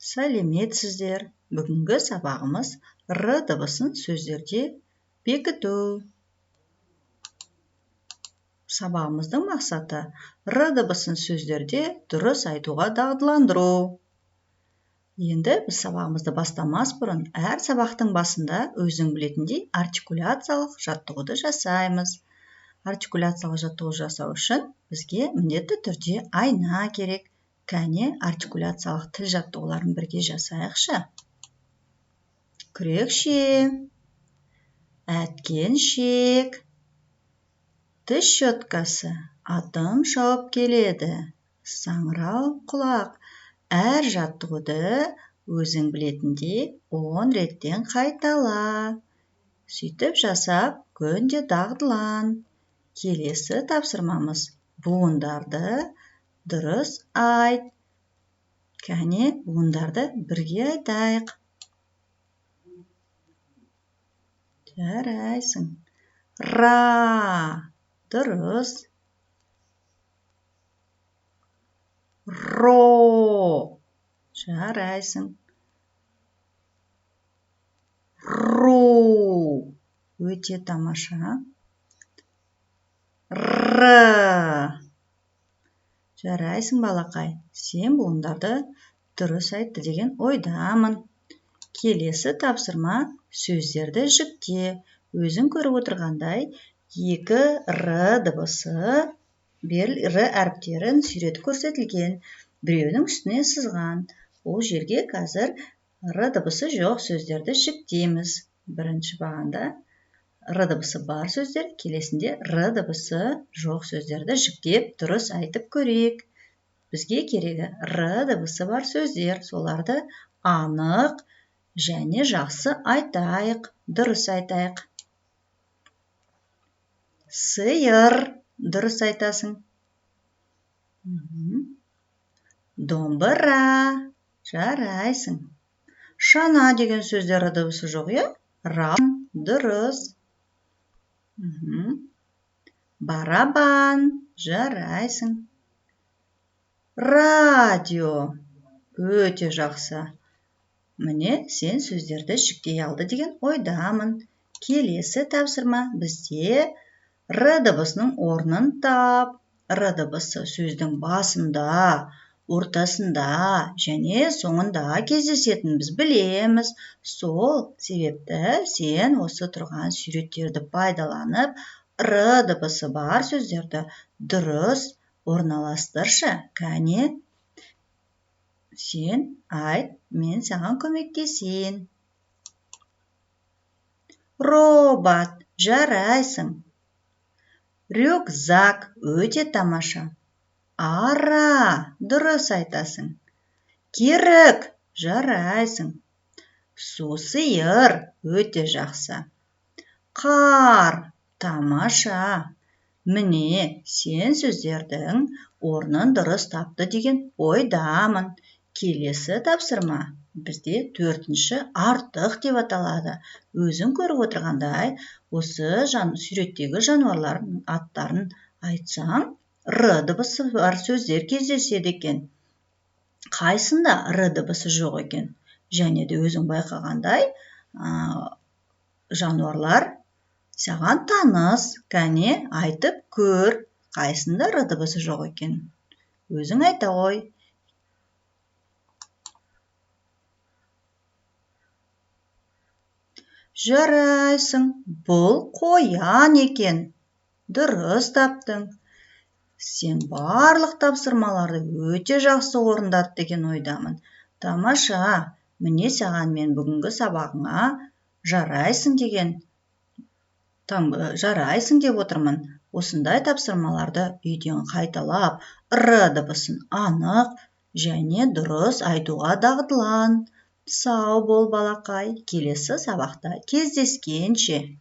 Сәлеметсіздер. Бүгінгі сабағымыз р дыбысын сөздерде бекіту. Сабағымыздың мақсаты р дыбысын сөздерде дұрыс айтуға дағдыландыру. Енді біз сабағымызды бастамас бұрын әр сабақтың басында өзің білетіндей артикуляциялық жаттығуды жасаймыз. Артикуляциялық жаттығу жасау үшін бізге міндетті түрде айна керек. Кәне артикуляциялық тіл жаттығуларын бірге жасайықшы. Күрекше, әткеншек, тіс щеткасы, атым шауып келеді, саңырау құлақ. Әр жаттығуды өзің білетіндей 10 реттен қайтала. Сөйтіп жасап, күнде дағдылан. Келесі тапсырмамыз буындарды дұрыс айт. Кәне буындарды бірге айтайық. Жарайсың. Ра, дұрыс. Ро, жарайсың. Ру, өте тамаша. Р, жарайсың балақай. Сен буындарды дұрыс айтты деген ойдамын. Келесі тапсырма сөздерді жікте. Өзің көріп отырғандай, 2 р дыбысы, р әріптерін суреті көрсетілген. Біреудің үстіне сызған. Ол жерге қазір р дыбысы жоқ сөздерді жіктейміз. Бірінші бағанда р дыбысы бар сөздер, келесінде р дыбысы жоқ сөздерді жіктеп дұрыс айтып көрейік. Бізге керегі р дыбысы бар сөздер, соларды анық және жақсы айтайық, дұрыс айтайық. Сиыр, дұрыс айтасың. Домбыра, жарайсың. Шана деген сөздер дыбысы жоқ, е? Рам, дұрыс. Барабан, жарайсың. Радио, өте жақсы. Міне, сен сөздерді жіктей алды деген ойдамын. Келесі тапсырма бізде р дыбысының орнын тап. Р дыбысы сөздің басында, ортасында және соңында кездесетінін біз білеміз. Сол себепті сен осы тұрған суреттерді пайдаланып, р дыбысы бар сөздерді дұрыс орналастыршы. Кәне, сен айт, мен саған көмектесейін. Робот, жарайсың. Рюкзак, өте тамаша. Ара, дұрыс айтасың. Керік, жарайсың. Су сиыр, өте жақсы. Қар, тамаша. Міне, сен сөздердің орнын дұрыс тапты деген ойдамын. Келесі тапсырма бізде 4-ші артық деп аталады. Өзің көріп отырғандай, осы суреттегі жануарлардың аттарын айтсаң, р дыбысы бар сөздер кездеседі екен. Қайсында р дыбысы жоқ екен? Және де өзің байқағандай, жануарлар саған таныс. Кәне, айтып көр, қайсында р дыбысы жоқ екен? Өзің айта ғой. Жарайсың, бұл қоян екен. Дұрыс таптың. Сен барлық тапсырмаларды өте жақсы орындады деген ойдамын. Тамаша, міне саған мен бүгінгі сабағыңа жарайсың деп отырмын. Осындай тапсырмаларды үйден қайталап, р дыбысын анық және дұрыс айтуға дағдылан. Сау бол балақай, келесі сабақта кездескенше.